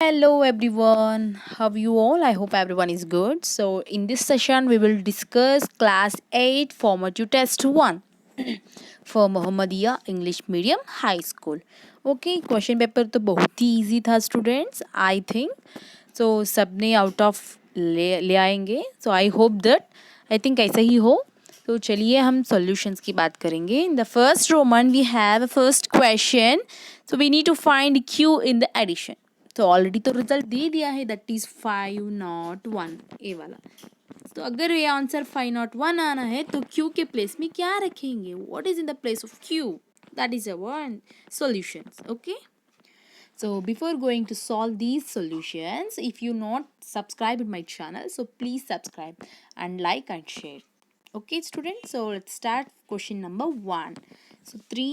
Hello everyone, how are you all? I hope everyone is good. So, in this session, we will discuss Class 8 Formative Test 1 for Muhammadiyah English Medium High School. Okay question paper तो बहुत ही easy था students I think. So सबने out of ले आएंगे. So I hope that I think ऐसा ही हो. तो चलिए हम सॉल्यूशंस की बात करेंगे. In the first roman we have first question. So we need to find Q in the addition. तो ऑलरेडी तो रिजल्ट दे दिया है, दैट इज 501 ए वाला. तो अगर ये आंसर 501 आना है तो क्यू के प्लेस में क्या रखेंगे? What is in the place of Q? That is our solutions. Okay. So before going to solve these solutions, if you not subscribe in my channel, so please subscribe and like and share. Okay students, so let's start question number 1. So 3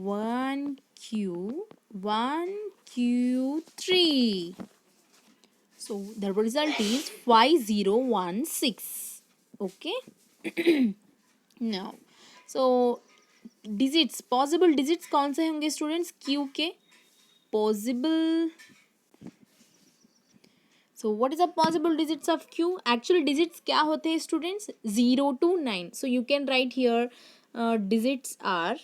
1 q 1 q 3. So the result is 5016. Okay. Now so digits, possible digits कौन से होंगे students q के? Possible. So what is the possible digits of q? Actual digits क्या होते हैं students? 0 to 9. So you can write here digits are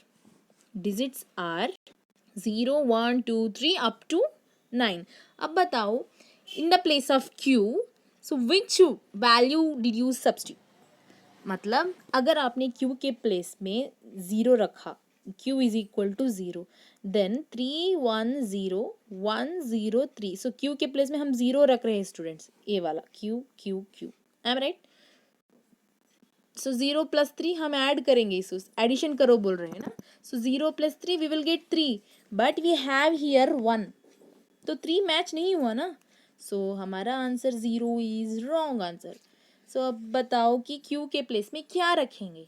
0 1 2 3 up to 9. अब बताओ in the place of q, so which value did you substitute? मतलब अगर आपने q के place में 0 रखा, q is equal to 0, then 310 103. So q के place में हम 0 रख रहे हैं स्टूडेंट्स, ये वाला q q q. I am right? So 0 plus 3 हम ऐड करेंगे, इस एडिशन करो बोल रहे हैं ना. So 0 plus 3 we will get 3, but we have here 1, तो 3 मैच नहीं हुआ ना. सो हमारा answer 0 is wrong answer. So अब बताओ कि क्यू के प्लेस में क्या रखेंगे?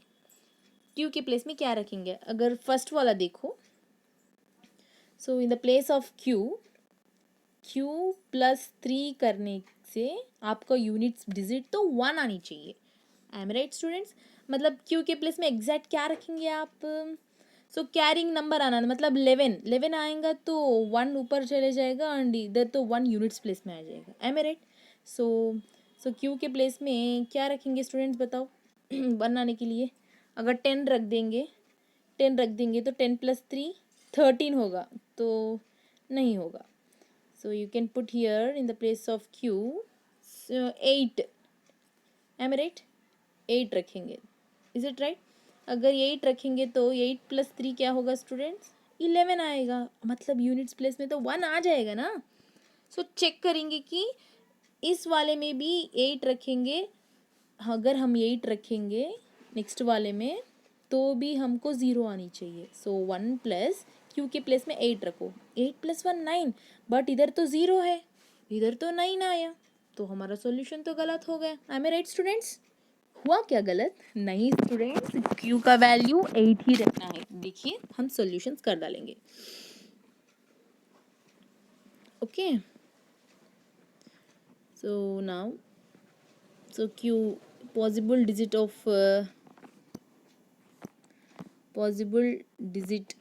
क्यू के प्लेस में क्या रखेंगे? अगर फर्स्ट वाला देखो, so in the place of Q plus 3 करने से आपका यूनिट्स डिजिट तो 1 आनी चाहिए. I am right students? मतलब क्यू के प्लेस में एग्जैक्ट क्या रखेंगे आप? सो कैरिंग नंबर आना, मतलब 11 आएगा तो 1 ऊपर चले जाएगा एंड इधर तो 1 यूनिट्स प्लेस में आ जाएगा. I am right? So Q के प्लेस में क्या रखेंगे स्टूडेंट्स बताओ? 1 आने के लिए अगर 10 रख देंगे, 10 रख देंगे तो 10 प्लस 3 13 होगा, तो नहीं होगा. So you can put here in the place of Q 8. Am right? 8 रखेंगे. Is it right? अगर 8 रखेंगे तो 8 प्लस 3 क्या होगा स्टूडेंट्स? 11 आएगा. मतलब यूनिट्स प्लेस में तो 1 आ जाएगा ना. सो चेक करेंगे कि इस वाले में भी 8 रखेंगे. अगर हम 8 रखेंगे नेक्स्ट वाले में तो भी हमको 0 आनी चाहिए. सो 1 प्लस क्यू के प्लेस में 8 रखो. 8 प्लस 1 9, बट इधर तो 0 है, इधर तो 9 आया, तो हमारा सॉल्यूशन तो गलत हो गया. I am right students? हुआ क्या गलत? नहीं स्टूडेंट्स, क्यू का वैल्यू 8 ही रखना है. देखिए हम सॉल्यूशंस कर डालेंगे. Okay. So now so Q possible digit of possible digit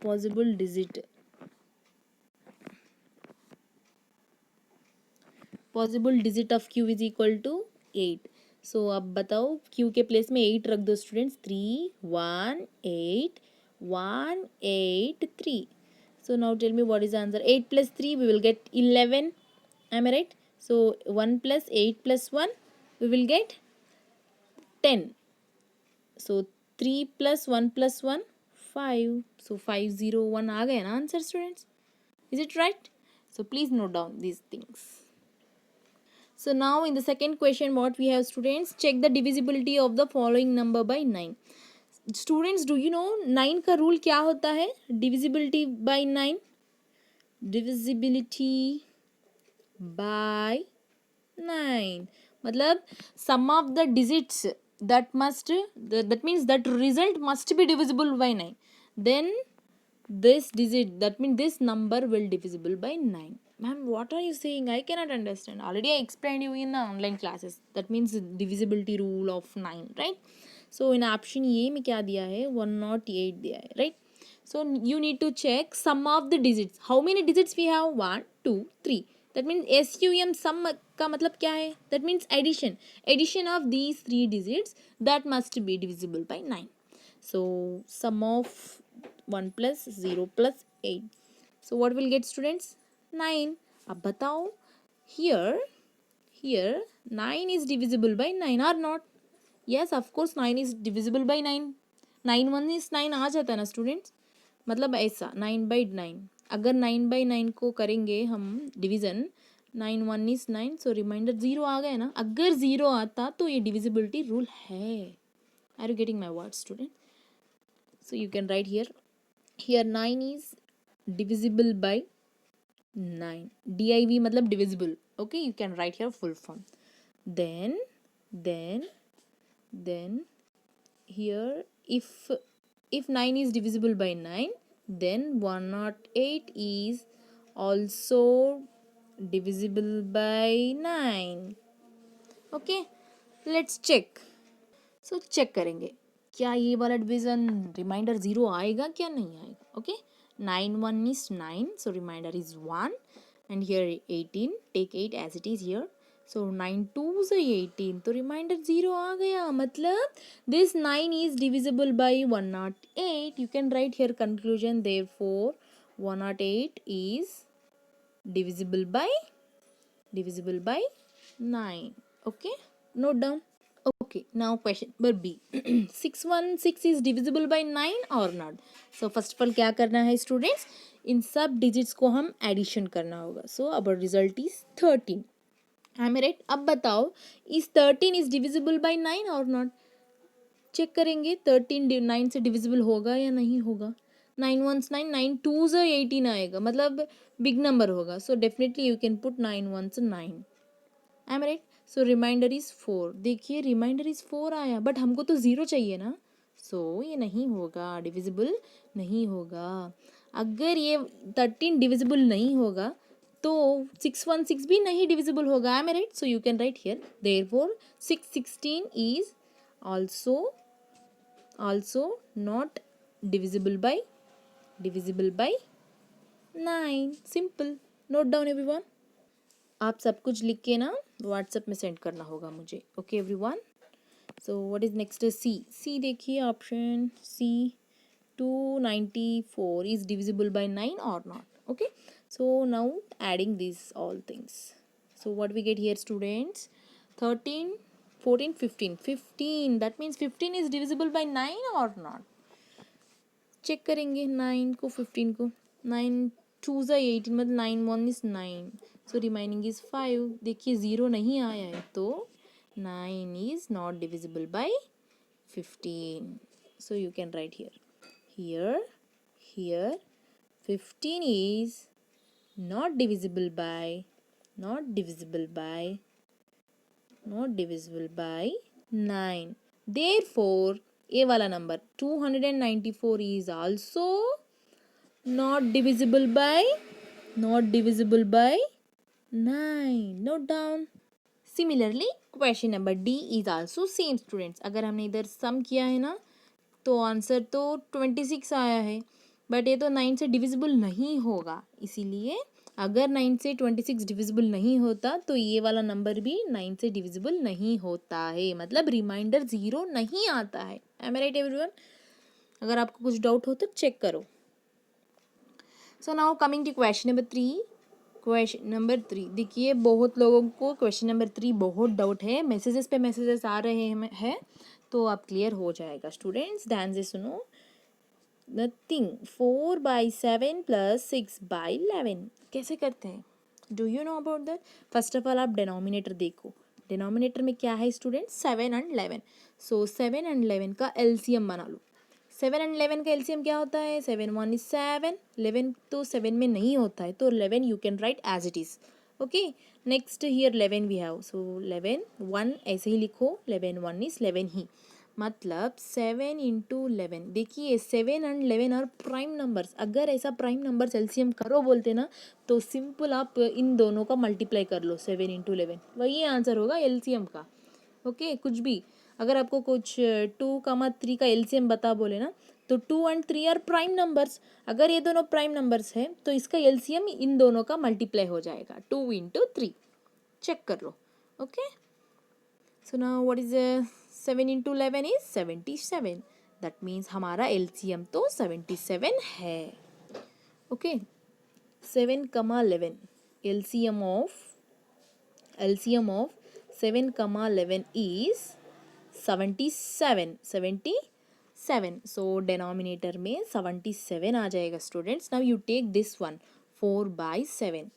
possible digit possible digit of q is equal to 8. सो अब बताओ q के प्लेस में 8 रख दो students. 3 1 8 1 8 3. So now tell me what is the answer? 8 plus 3 we will get 11. Am I right? So 1 plus 8 plus 1 we will get 10. So 3 plus 1 plus 1 5. So 501 आ गया ना answer students? Is it right? So please note down these things. So now in the second question what we have students, check the divisibility of the following number by 9. Students, do you know 9 का rule क्या होता है? Divisibility by 9. Divisibility by 9 मतलब sum of the digits that means that result must be divisible by 9. Then this digit, that means this number will divisible by 9. Ma'am, what are you saying? I cannot understand. Already I explained you in the online classes. That means divisibility rule of 9, right? So in option A में क्या दिया है? 108 दिया है, right? So you need to check sum of the digits. How many digits we have? 1, 2, 3. That means SUM sum का मतलब क्या है? That means addition. Addition of these 3 digits that must be divisible by 9. So sum of 1 plus 0 plus 8. So what will get students? 9. अब बताओ here 9 is divisible by 9 or not? Yes, of course 9 is divisible by 9. 9 1 is 9 आ जाता है ना students. मतलब ऐसा 9/9. अगर 9/9 को करेंगे हम डिवीज़न, 9 1 इज 9, सो रिमाइंडर 0 आ गया ना. अगर 0 आता तो ये डिविजिबिलिटी रूल है. Are you getting my word student? So you can write here 9 is divisible by 9. DIV मतलब divisible. Okay, you can write here full form. then here if 9 is divisible by 9, then 108 is also divisible by 9. okay, let's check. so check करेंगे क्या ये वाला division reminder 0 आएगा क्या नहीं आएगा. Okay, 9 1 is 9, so remainder is 1, and here 18, take 8 as it is here. So 9 2s are 18, तो reminder 0 आ गया. मतलब this 9 is divisible by 108. You can write here conclusion. Therefore 108 is divisible by 9. Okay, note down. Okay, now question number B. 616 is divisible by 9 or not? So first of all क्या करना है students, इन सब digits को हम addition करना होगा. सो अवर result is 13. am I right? अब बताओ इस 13 इज डिविजिबल बाय 9 और नॉट. चेक करेंगे 13 9 से डिविजिबल होगा या नहीं होगा. 9 1s 9, 9 2s 18 आएगा, मतलब बिग नंबर होगा. So definitely you can put 9 1s 9. am I right? So remainder is 4. देखिए रिमाइंडर इज 4 आया, बट हमको तो 0 चाहिए ना. सो ये नहीं होगा, डिविजिबल नहीं होगा. अगर ये 13 डिविजिबल नहीं होगा तो 616 भी नहीं डिविजिबल होगा. am I right? So you can write here therefore 616 is also not divisible by 9. Simple. Note down everyone. आप सब कुछ लिख के ना व्हाट्सएप में सेंड करना होगा मुझे. Okay everyone. So what is next? C देखिए option C. 294 is divisible by 9 or not. Okay, so now adding these all things. So what we get here students? 13 14 15. That means 15 is divisible by 9 or not. Check करेंगे 9 को 15 को. 9 2s 18, मतलब 9 1 is 9, so remaining is 5. देखिए 0 नहीं आया है तो 9 is not divisible by 15. so you can write here 15 is not divisible by 9. Therefore ये वाला number 294 is also not divisible by 9. note down. Similarly question number D is also same students. अगर हमने इधर सम किया है ना तो आंसर तो 26 आया है, बट ये तो 9 से डिविजिबल नहीं होगा. इसीलिए अगर 9 से 26 डिविजिबल नहीं होता तो ये वाला नंबर भी 9 से डिविजिबल नहीं होता है, मतलब रिमाइंडर 0 नहीं आता है. am I right everyone? अगर आपको कुछ डाउट हो तो चेक करो. So now coming to question number 3. देखिए बहुत लोगों को क्वेश्चन नंबर 3 बहुत डाउट है. मैसेजेस पे मैसेजेस आ रहे हैं तो आप क्लियर हो जाएगा स्टूडेंट्स. ध्यान से सुनो. नथिंग 4/7 + 6/11 कैसे करते हैं? Do you know about that? First of all आप डिनोमिनेटर देखो. डिनोमिनेटर में क्या है स्टूडेंट्स? 7 और 11. सो 7 और 11 का एलसीएम बना लो. 7 और 11 का एलसीएम क्या होता है? 7 1 is 7. 11 तो 7 में नहीं होता है, तो 11 you can write as it is. Okay, next here 11 we have. So 11 1 ऐसे ही लिखो. 11 1 is 11 ही, मतलब 7 × 11. देखिए 7 और 11 और प्राइम नंबर्स. अगर ऐसा प्राइम नंबर्स एलसीएम करो बोलते ना तो सिंपल आप इन दोनों का मल्टीप्लाई कर लो. 7 × 11 वही आंसर होगा एलसीएम का. ओके, कुछ भी अगर आपको कुछ 2, 3 का एलसीएम बता बोले ना तो 2 एंड 3 आर प्राइम नंबर्स. अगर ये दोनों प्राइम नंबर्स हैं तो इसका एलसीएम इन दोनों का मल्टीप्लाई हो जाएगा. 2 इंटू 3. चेक कर लो. Okay. So now what is 7 into 11 is 77. That means हमारा एलसीएम तो 77 है. ओके. 7, 11. LCM of 7, 11 is 77. 77. So denominator में 77 आ जाएगा students. Now you take this one 4 by 7.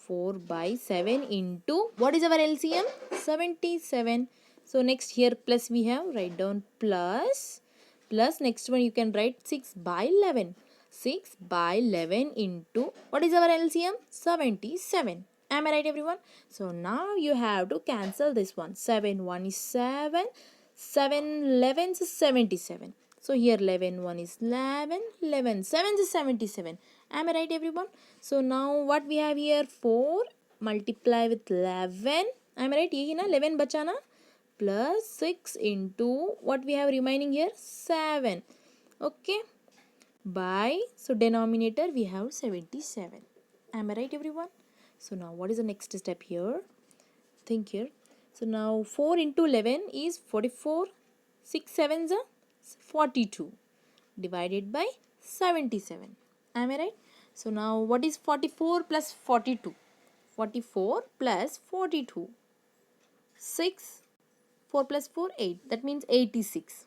4 by 7 into what is our LCM? 77. So next here plus we have, write down plus next one you can write 6 by 11. 6 by 11 into what is our LCM? 77. Am I right everyone? So now you have to cancel this one. 7 1 is 7. 7 11 is 77. So here 11 1 is 11. 11 7 is 77. Am I right everyone? So now what we have here? 4 multiply with 11. Am I right? यही ना 11 बचा ना? Plus 6 into what we have remaining here? 7. Okay. By, so denominator we have 77. Am I right everyone? So now what is the next step here? Think here. So now 4 into 11 is 44. 6 7s are 42 divided by 77. Am I right? So now what is 44 plus 42? 44 plus 42. 6. 4 plus 4 8. That means 86.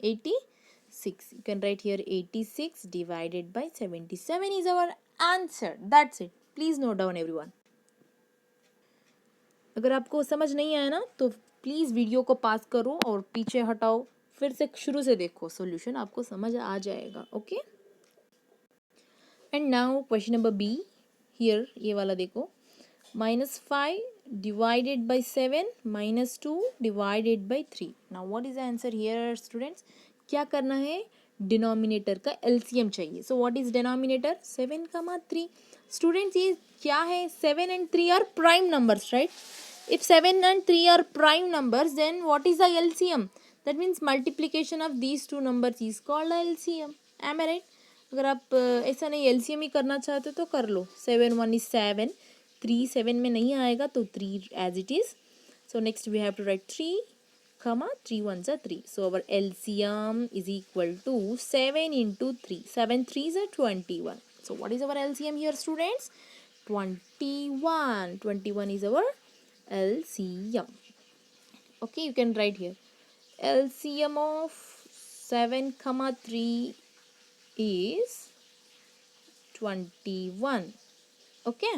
86. You can write here 86 divided by 77 is our answer. That's it. Please note down everyone. अगर आपको समझ नहीं आया ना तो please video को पास करो और पीछे हटाओ, फिर से शुरू से देखो, सॉल्यूशन आपको समझ आ जाएगा. Okay. And now question number B. Here ये वाला देखो. -5 divided by 7 -2 divided by 3. Now what is the answer here students? क्या करना है? डिनोमिनेटर का एलसीएम चाहिए. So what is denominator? 7, 3. Students ये क्या है? 7 and 3 are prime numbers, right? If 7 and 3 are prime numbers, then what is the LCM? That means multiplication of these two numbers is called LCM. Am I right? अगर आप ऐसा नहीं LCM ही करना चाहते तो कर लो. 7 1 is 7. 3 7 में नहीं आएगा तो 3 as it is. So next we have to write 3, 3 1s are 3. So our LCM is equal to 7 into 3. 7 3s are 21. So what is our LCM here, students? 21. 21 is our LCM. Okay, you can write here LCM of 7, 3 is 21. Okay,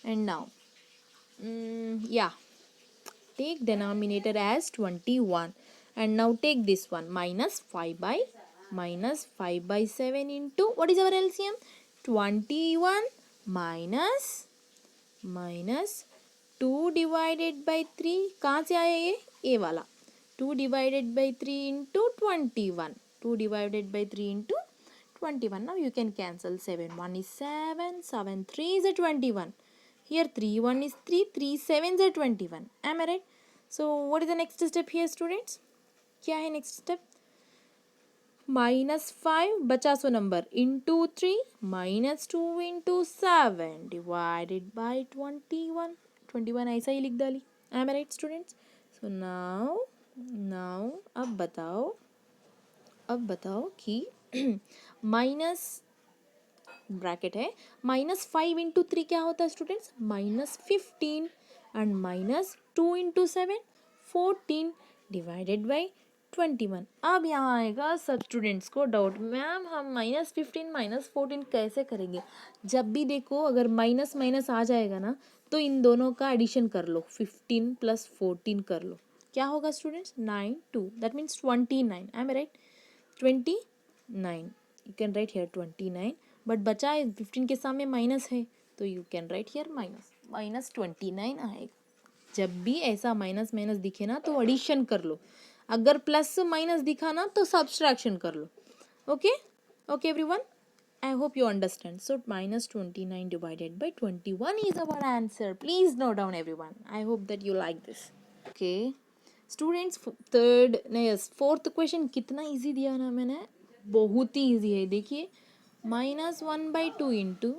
and now yeah, take denominator as 21 and now take this one -5 by 7 into what is our LCM? 21 minus 2 divided by 3. कहाँ से आया ये वाला? 2 divided by 3 into 21. 2 divided by 3 into 21. Now you can cancel. 7 1 is 7. 7 3 is a 21. Here 3 1 is 3. 3 7 is a 21. Am I right? So what is the next step here, students? क्या है next step? -5 बचा so number into 3 -2 into 7 divided by 21. 21 ऐसा ही लिख डाली. Am I right, students? So now अब बताओ कि minus bracket है -5 इंटू 3 क्या होता है students? -15 and -2 into 7 14 divided by 21. अब यहाँ आएगा सब स्टूडेंट्स को डाउट, मैम हम -15 -14 कैसे करेंगे? जब भी देखो अगर माइनस माइनस आ जाएगा ना तो इन दोनों का एडिशन कर लो. 15 + 14 कर लो. क्या होगा students? 9 2. That means 29. I am right? 29. You can write here 29. But बचा है 15 के सामने माइनस है तो यू कैन राइट हियर -29 आएगा. जब भी ऐसा माइनस माइनस दिखे ना तो एडिशन कर लो. अगर प्लस माइनस दिखा ना तो सब्सट्रैक्शन कर लो. Okay okay everyone, I hope you understand. So -29 divided by 21 is our answer. Please note down everyone. I hope that you like this. Okay. Students, fourth question कितना easy दिया ना मैंने? बहुत ही ईजी है, देखिए -1/2 इंटू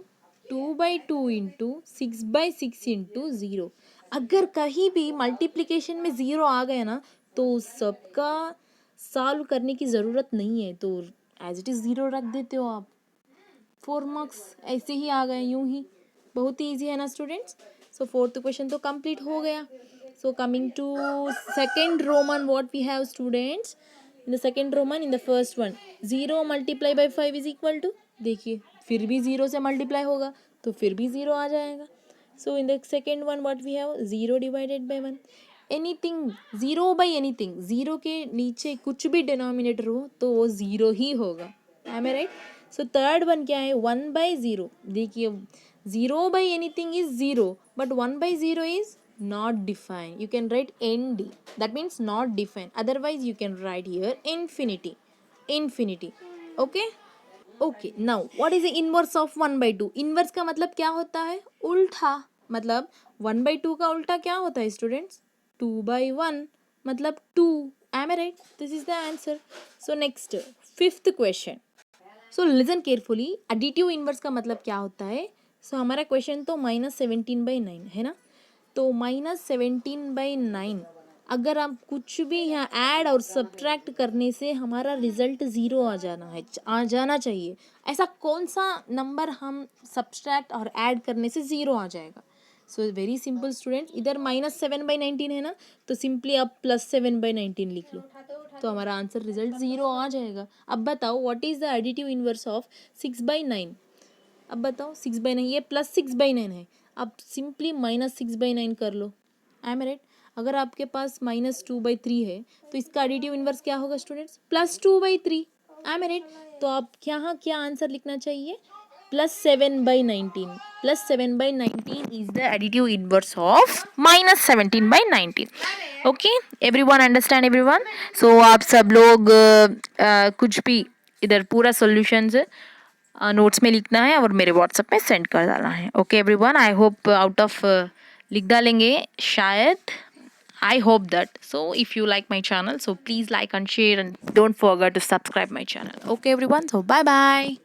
2/2 इंटू 6/6 इंटू 0। अगर कहीं भी मल्टीप्लिकेशन में ज़ीरो आ गया ना तो सबका सॉल्व करने की ज़रूरत नहीं है, तो एज इट इज़ ज़ीरो रख देते हो आप। 4 मार्क्स ऐसे ही आ गए, यूं ही। बहुत ही ईजी है ना स्टूडेंट्स। सो फोर्थ क्वेश्चन तो कंप्लीट हो गया। So coming to second roman, what we have students in the second roman, in the first one 0 multiply by 5 is equal to, देखिए फिर भी 0 से मल्टीप्लाई होगा तो फिर भी 0 आ जाएगा। So in the second one what we have 0 divided by 1, anything 0 by anything, 0 के नीचे कुछ भी डिनोमिनेटर हो तो वो 0 ही होगा, एम आई राइट। सो थर्ड वन क्या है 1/0, देखिए 0 by anything is 0 but 1/0 is not defined, you can write nd, that means not defined, otherwise you can write here infinity. Okay, okay, now what is the inverse of 1/2? Inverse का मतलब क्या होता है, उल्टा। मतलब 1/2 का उल्टा क्या होता है स्टूडेंट्स, 2/1, मतलब 2। am I right? This is the answer. So next, fifth question. So listen carefully, additive inverse का मतलब क्या होता है। सो हमारा क्वेश्चन तो -17/9 है ना, तो -17/9 अगर आप कुछ भी यहाँ ऐड और सब्ट्रैक्ट करने से हमारा रिजल्ट ज़ीरो आ जाना चाहिए। ऐसा कौन सा नंबर हम सब्ट्रैक्ट और ऐड करने से ज़ीरो आ जाएगा। सो वेरी सिंपल स्टूडेंट्स, इधर -7/19 है ना, तो सिंपली आप +7/19 लिख लो तो हमारा आंसर रिजल्ट ज़ीरो आ जाएगा। अब बताओ what is the additive inverse of 6/9। अब बताओ 6/9, ये +6/9 है, आप सिंपली -6/9 कर लो, आई एम राइट। अगर आपके पास -2/3 है तो इसका एडिटिव इनवर्स क्या होगा स्टूडेंट्स, +2/3, आई एम राइट। तो आप यहाँ क्या आंसर लिखना चाहिए, +7/19, +7/19 is the additive inverse of -17/19. Okay, everyone understand everyone. So आप सब लोग कुछ भी इधर पूरा सॉल्यूशंस नोट्स में लिखना है और मेरे व्हाट्सएप में सेंड कर डालना है। Okay everyone, I hope out of लिख डालेंगे शायद, I hope that. So if you like my channel, so please like and share and don't forget to subscribe my channel. Okay everyone, so bye bye.